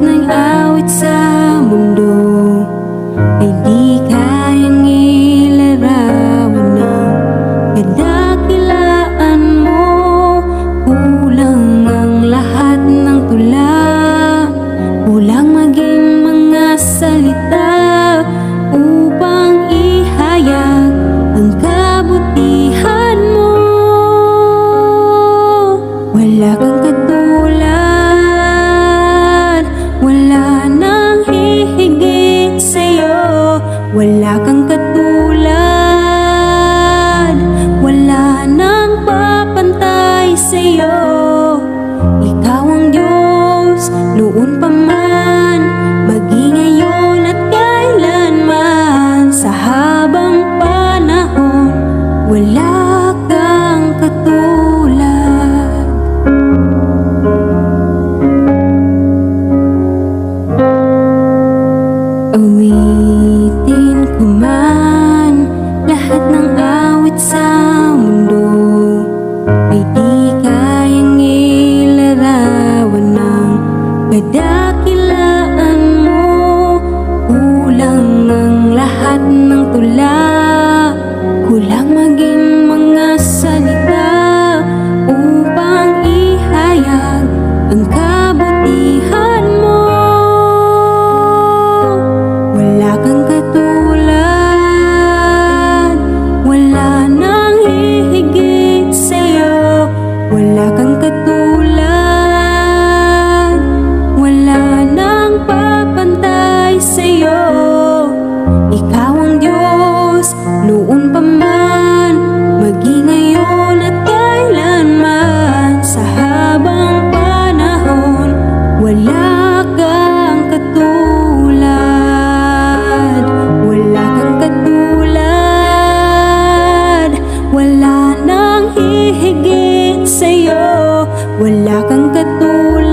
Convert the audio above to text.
ng awit sa mundo ay di kayang ilarawan ng kadakilaan mo. Kulang ang lahat ng tula, kulang maging mga salita upang ihayag ang kabutihan mo. Wala kang katulad, wala nang hihigit sa'yo. Wala kang katulad, wala nang papantay sa'yo. Ikaw ang Diyos, noon pa man, maging ngayon at kailanman. Sa habang panahon, wala kang katulad. Awitin ko man lahat ng awit sa mundo ay di kayang ilarawan ng kadakilaan mo. Kulang ang lahat ng tula, kulang maging mga salita upang ihayag ang kabutihan mo. Wala kang katulad, wala nang hihigit sa'yo. Wala kang katulad, wala nang papantay sa'yo. Ikaw ang Diyos, noon pa man, maging ngayon at kailanman. Sa habang panahon, wala kang katulad. Wala kang katulad, wala nang hihigit sa'yo. Wala kang katulad,